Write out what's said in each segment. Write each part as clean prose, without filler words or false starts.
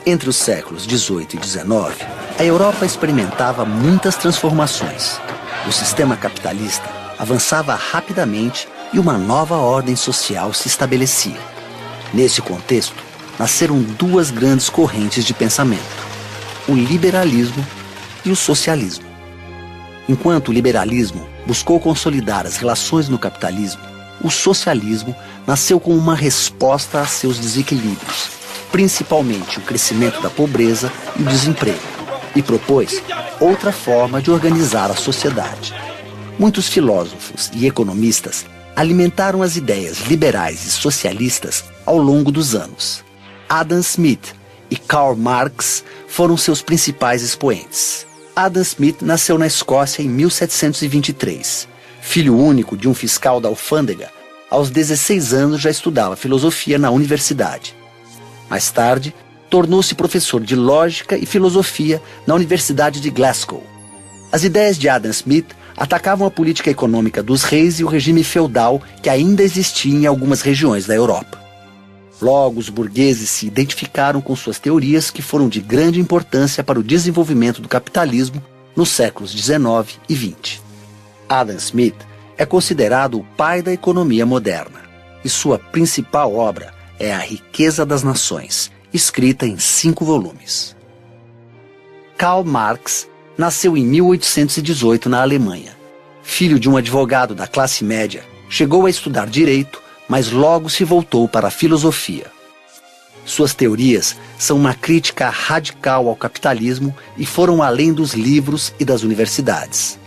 Entre os séculos XVIII e XIX, a Europa experimentava muitas transformações. O sistema capitalista avançava rapidamente e uma nova ordem social se estabelecia. Nesse contexto, nasceram duas grandes correntes de pensamento: o liberalismo e o socialismo. Enquanto o liberalismo buscou consolidar as relações no capitalismo, o socialismo nasceu como uma resposta a seus desequilíbrios, principalmente o crescimento da pobreza e o desemprego, e propôs outra forma de organizar a sociedade. Muitos filósofos e economistas alimentaram as ideias liberais e socialistas ao longo dos anos. Adam Smith e Karl Marx foram seus principais expoentes. Adam Smith nasceu na Escócia em 1723. Filho único de um fiscal da alfândega, aos 16 anos já estudava filosofia na universidade. Mais tarde, tornou-se professor de lógica e filosofia na Universidade de Glasgow. As ideias de Adam Smith atacavam a política econômica dos reis e o regime feudal que ainda existia em algumas regiões da Europa. Logo, os burgueses se identificaram com suas teorias, que foram de grande importância para o desenvolvimento do capitalismo nos séculos XIX e XX. Adam Smith é considerado o pai da economia moderna, e sua principal obra é A Riqueza das Nações, escrita em 5 volumes. Karl Marx nasceu em 1818 na Alemanha. Filho de um advogado da classe média, chegou a estudar direito, mas logo se voltou para a filosofia. Suas teorias são uma crítica radical ao capitalismo e foram além dos livros e das universidades.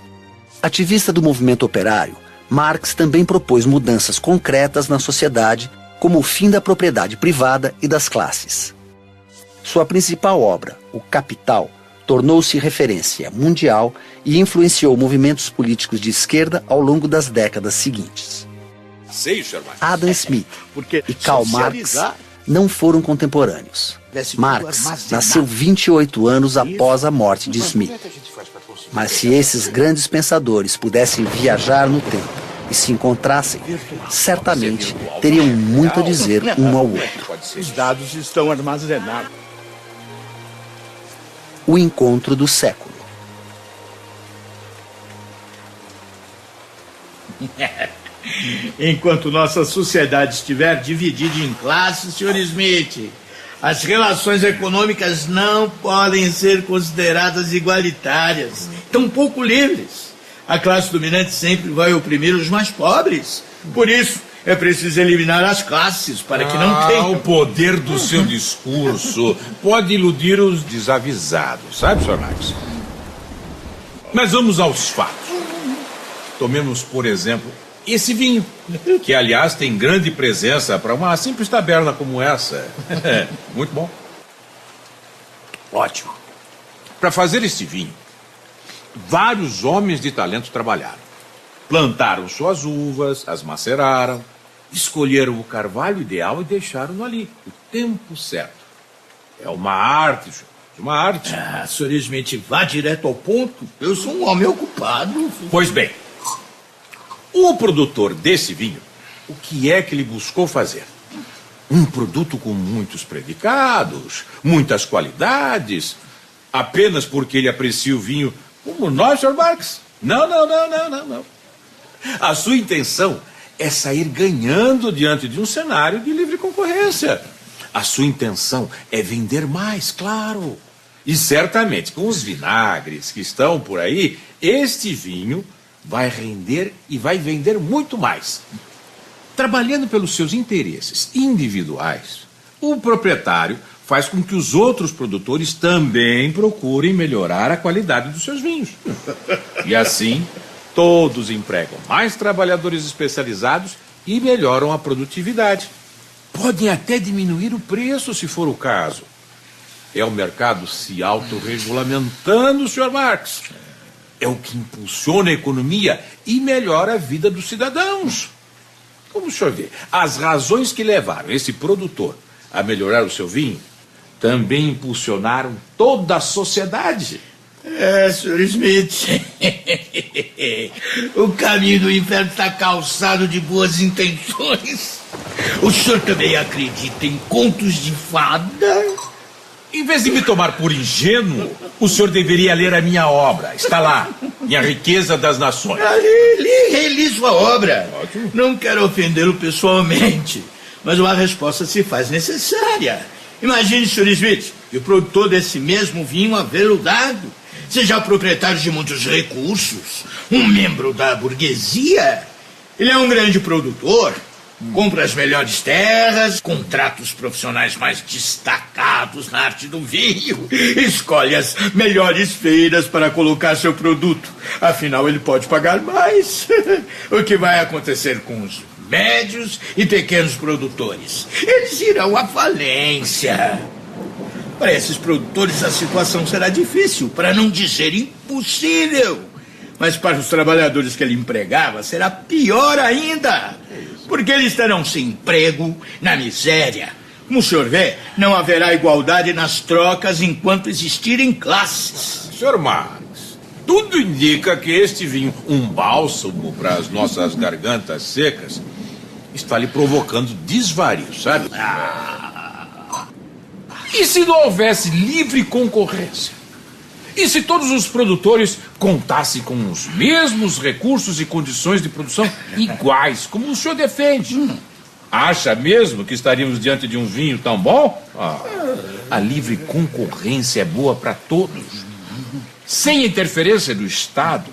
Ativista do movimento operário, Marx também propôs mudanças concretas na sociedade, como o fim da propriedade privada e das classes. Sua principal obra, O Capital, tornou-se referência mundial e influenciou movimentos políticos de esquerda ao longo das décadas seguintes. Adam Smith e Karl Marx não foram contemporâneos. Marx nasceu 28 anos após a morte de Smith. Mas se esses grandes pensadores pudessem viajar no tempo e se encontrassem, certamente teriam muito a dizer um ao outro. Os dados estão armazenados. O encontro do século. Enquanto nossa sociedade estiver dividida em classes, Sr. Smith, as relações econômicas não podem ser consideradas igualitárias, tampouco livres. A classe dominante sempre vai oprimir os mais pobres. Por isso, é preciso eliminar as classes para que não tenham... O poder do seu discurso pode iludir os desavisados, sabe, Sr. Marx? Mas vamos aos fatos. Tomemos, por exemplo, esse vinho, que, aliás, tem grande presença para uma simples taberna como essa. Muito bom. Ótimo. Para fazer este vinho, vários homens de talento trabalharam. Plantaram suas uvas, as maceraram, escolheram o carvalho ideal e deixaram-no ali, o tempo certo. É uma arte, senhor. Uma arte. Sr. Smith, vá direto ao ponto. Eu sou um homem ocupado. Pois bem, o produtor desse vinho, o que é que ele buscou fazer? Um produto com muitos predicados, muitas qualidades, apenas porque ele aprecia o vinho como nós, Sr. Marx? Não. A sua intenção é sair ganhando diante de um cenário de livre concorrência. A sua intenção é vender mais, claro. E certamente, com os vinagres que estão por aí, este vinho vai render e vai vender muito mais. Trabalhando pelos seus interesses individuais, o proprietário faz com que os outros produtores também procurem melhorar a qualidade dos seus vinhos. E assim, todos empregam mais trabalhadores especializados e melhoram a produtividade. Podem até diminuir o preço, se for o caso. É o mercado se autorregulamentando, Sr. Marx. É o que impulsiona a economia e melhora a vida dos cidadãos. Como o senhor vê, as razões que levaram esse produtor a melhorar o seu vinho também impulsionaram toda a sociedade. Sr. Smith, o caminho do inferno está calçado de boas intenções. O senhor também acredita em contos de fada? Em vez de me tomar por ingênuo, o senhor deveria ler a minha obra. Está lá, Minha Riqueza das Nações. Li sua obra. Ótimo. Não quero ofendê-lo pessoalmente, mas uma resposta se faz necessária. Imagine, Sr. Smith, que o produtor desse mesmo vinho aveludado seja proprietário de muitos recursos, um membro da burguesia. Ele é um grande produtor, compra as melhores terras, contrata os profissionais mais destacados na arte do vinho, escolhe as melhores feiras para colocar seu produto. Afinal, ele pode pagar mais. O que vai acontecer com os médios e pequenos produtores? Eles irão à falência. Para esses produtores, a situação será difícil, para não dizer impossível. Mas para os trabalhadores que ele empregava, será pior ainda, porque eles estarão sem emprego, na miséria. Como o senhor vê, não haverá igualdade nas trocas enquanto existirem classes. Sr. Marx, tudo indica que este vinho, um bálsamo para as nossas gargantas secas, está lhe provocando desvario, sabe? E se não houvesse livre concorrência? E se todos os produtores contassem com os mesmos recursos e condições de produção iguais, como o senhor defende? Acha mesmo que estaríamos diante de um vinho tão bom? A livre concorrência é boa para todos. Sem interferência do Estado,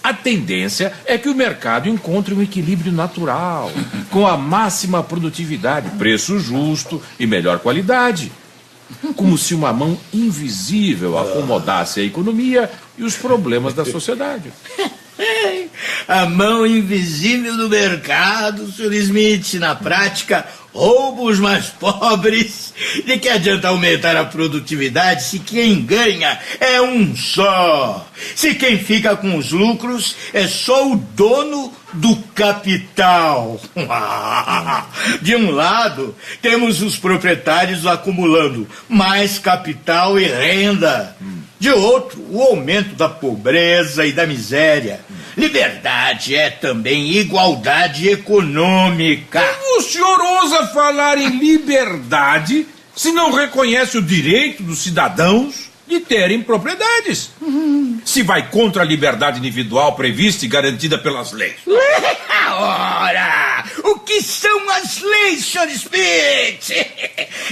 a tendência é que o mercado encontre um equilíbrio natural, com a máxima produtividade, preço justo e melhor qualidade. Como se uma mão invisível acomodasse a economia e os problemas da sociedade. A mão invisível do mercado, Sr. Smith, na prática, rouba os mais pobres. De que adianta aumentar a produtividade se quem ganha é um só? Se quem fica com os lucros é só o dono do capital. De um lado, temos os proprietários acumulando mais capital e renda. De outro, o aumento da pobreza e da miséria. Liberdade é também igualdade econômica. Como o senhor ousa falar em liberdade se não reconhece o direito dos cidadãos de terem propriedades? Se vai contra a liberdade individual prevista e garantida pelas leis. Ora, o que são as leis, Sr. Smith?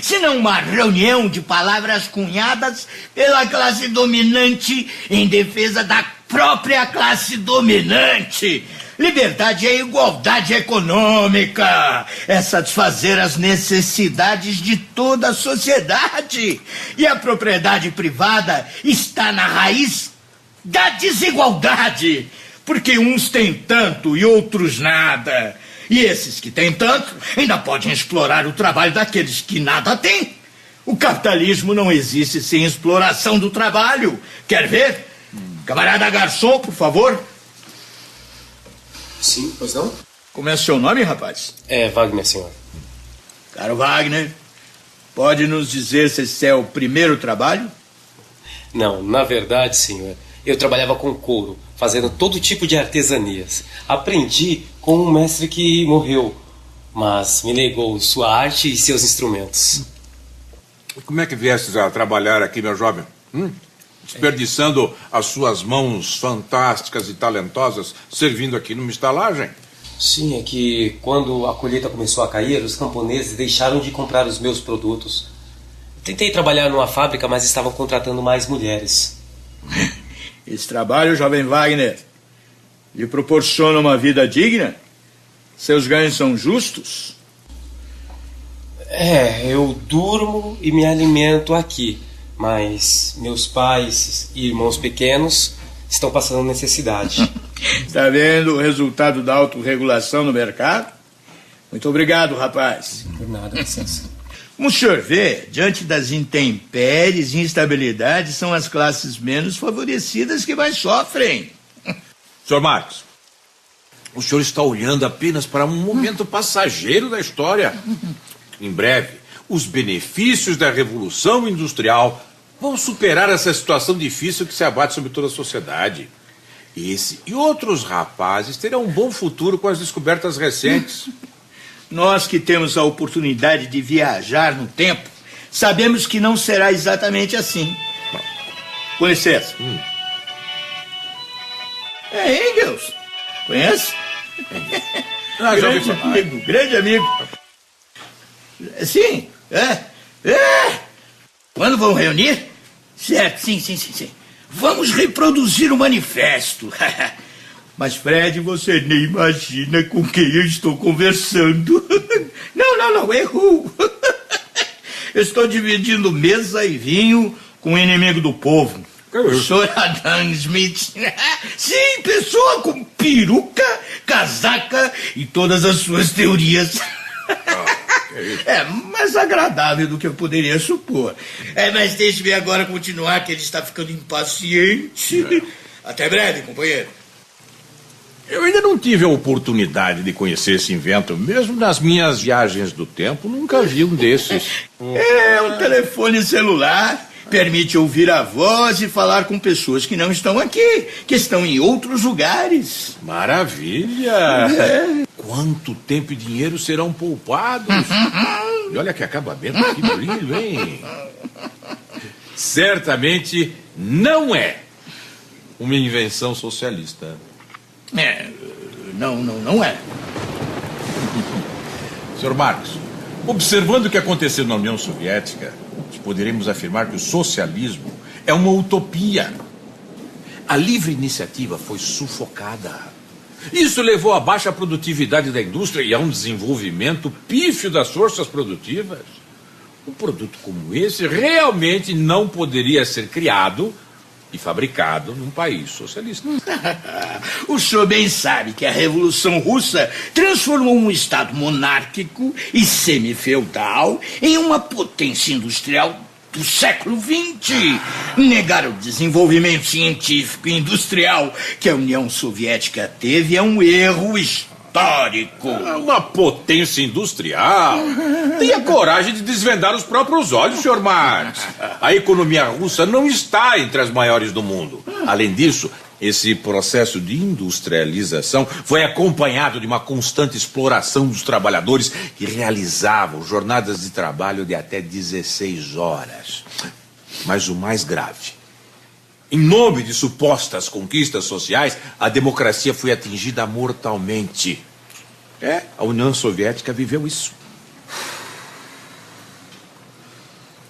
Se não uma reunião de palavras cunhadas pela classe dominante em defesa da própria classe dominante. Liberdade é igualdade econômica, é satisfazer as necessidades de toda a sociedade. E a propriedade privada está na raiz da desigualdade, porque uns têm tanto e outros nada. E esses que têm tanto ainda podem explorar o trabalho daqueles que nada têm. O capitalismo não existe sem exploração do trabalho. Quer ver? Camarada garçom, por favor. Sim, pois não? Como é seu nome, rapaz? É Wagner, senhor. Caro Wagner, pode nos dizer se esse é o primeiro trabalho? Não, na verdade, senhor, eu trabalhava com couro, fazendo todo tipo de artesanias. Aprendi com um mestre que morreu, mas me legou sua arte e seus instrumentos. Como é que viestes a trabalhar aqui, meu jovem? Desperdiçando as suas mãos fantásticas e talentosas servindo aqui numa estalagem? Sim, é que quando a colheita começou a cair, os camponeses deixaram de comprar os meus produtos. Tentei trabalhar numa fábrica, mas estavam contratando mais mulheres. Esse trabalho, jovem Wagner, lhe proporciona uma vida digna? Seus ganhos são justos? Eu durmo e me alimento aqui. Mas meus pais e irmãos pequenos estão passando necessidade. Está vendo o resultado da autorregulação no mercado? Muito obrigado, rapaz. Por nada, licença. Como o senhor vê, diante das intempéries e instabilidades, são as classes menos favorecidas que mais sofrem. Sr. Marx, o senhor está olhando apenas para um momento passageiro da história. Em breve, os benefícios da Revolução Industrial vão superar essa situação difícil que se abate sobre toda a sociedade. Esse e outros rapazes terão um bom futuro com as descobertas recentes. Nós que temos a oportunidade de viajar no tempo, sabemos que não será exatamente assim. Com licença. É Engels. Conhece? Grande amigo. Sim, Quando vão reunir? Certo, sim. Vamos reproduzir o manifesto. Mas, Fred, você nem imagina com quem eu estou conversando. Não, errou. Eu estou dividindo mesa e vinho com o inimigo do povo. O senhor Adam Smith. Sim, pessoa com peruca, casaca e todas as suas teorias. É mais agradável do que eu poderia supor. Mas deixe-me agora continuar, que ele está ficando impaciente. Até breve, companheiro. Eu ainda não tive a oportunidade de conhecer esse invento. Mesmo nas minhas viagens do tempo, nunca vi um desses. Um telefone celular permite ouvir a voz e falar com pessoas que não estão aqui, que estão em outros lugares. Maravilha! Quanto tempo e dinheiro serão poupados? E olha que acabamento, que brilho, hein? Certamente não é uma invenção socialista. Não é. Sr. Marcos, observando o que aconteceu na União Soviética, poderíamos afirmar que o socialismo é uma utopia. A livre iniciativa foi sufocada. Isso levou à baixa produtividade da indústria e a um desenvolvimento pífio das forças produtivas. Um produto como esse realmente não poderia ser criado e fabricado num país socialista. O senhor bem sabe que a Revolução Russa transformou um Estado monárquico e semifeudal em uma potência industrial do século XX. Negar o desenvolvimento científico e industrial que a União Soviética teve é um erro histórico. Uma potência industrial? Tenha coragem de desvendar os próprios olhos, Sr. Marx. A economia russa não está entre as maiores do mundo. Além disso, esse processo de industrialização foi acompanhado de uma constante exploração dos trabalhadores que realizavam jornadas de trabalho de até 16 horas. Mas o mais grave, em nome de supostas conquistas sociais, a democracia foi atingida mortalmente. A União Soviética viveu isso.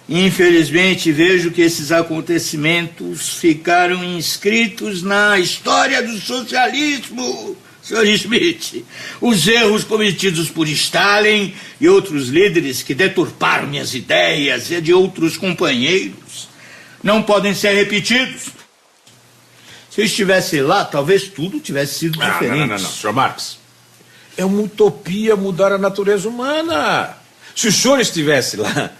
Infelizmente, vejo que esses acontecimentos ficaram inscritos na história do socialismo, Sr. Smith. Os erros cometidos por Stalin e outros líderes que deturparam minhas ideias e de outros companheiros não podem ser repetidos. Se eu estivesse lá, talvez tudo tivesse sido diferente. Não, Sr. Marx. É uma utopia mudar a natureza humana. Se o senhor estivesse lá,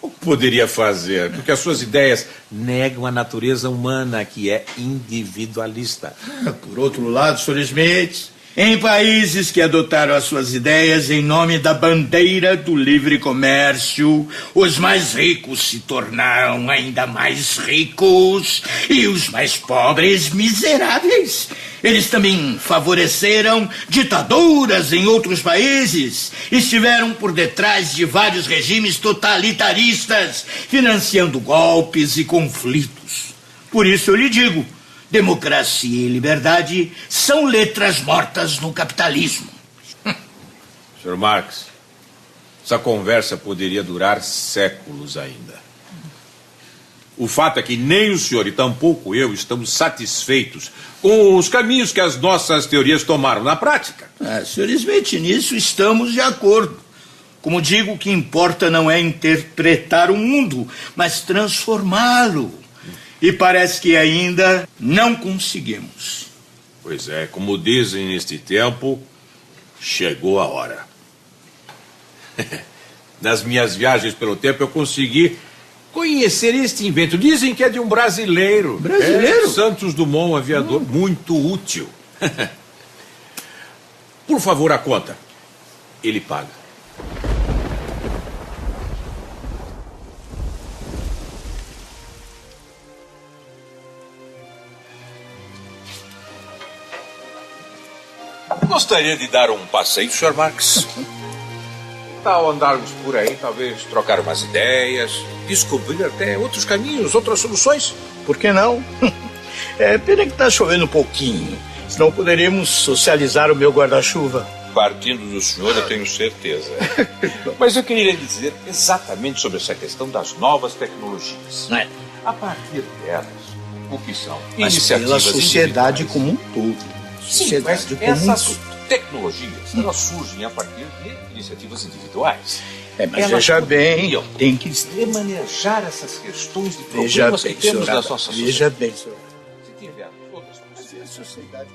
o que poderia fazer? Porque as suas ideias negam a natureza humana, que é individualista. Por outro lado, Sr. Smith, em países que adotaram as suas ideias em nome da bandeira do livre comércio, os mais ricos se tornaram ainda mais ricos e os mais pobres miseráveis. Eles também favoreceram ditaduras em outros países, estiveram por detrás de vários regimes totalitaristas, financiando golpes e conflitos. Por isso eu lhe digo, democracia e liberdade são letras mortas no capitalismo. Sr. Marx, essa conversa poderia durar séculos ainda. O fato é que nem o senhor e tampouco eu estamos satisfeitos com os caminhos que as nossas teorias tomaram na prática. Sr. Smith, nisso estamos de acordo. Como digo, o que importa não é interpretar o mundo, mas transformá-lo. E parece que ainda não conseguimos. Pois é, como dizem neste tempo, chegou a hora. Nas minhas viagens pelo tempo eu consegui conhecer este invento. Dizem que é de um brasileiro. Brasileiro? Santos Dumont, um aviador muito útil. Por favor, a conta. Ele paga. Gostaria de dar um passeio, Sr. Marx? tal andarmos por aí, talvez trocar umas ideias, descobrir até outros caminhos, outras soluções? Por que não? É pena que está chovendo um pouquinho. Senão poderíamos socializar o meu guarda-chuva. Partindo do senhor, eu tenho certeza. Mas eu queria dizer exatamente sobre essa questão das novas tecnologias. Não é? A partir delas, o que são Mas iniciativas pela sociedade individuais. como um todo. Sim, mas Sociedade como um essas todo. tecnologias, elas surgem a partir de iniciativas individuais. Mas Elas veja bem, poderiam tem que... remanejar essas questões de Veja problemas bem, que temos senhor na Abad, nossa veja sociedade. bem, senhor. Se tiver outras possibilidades. Sociedade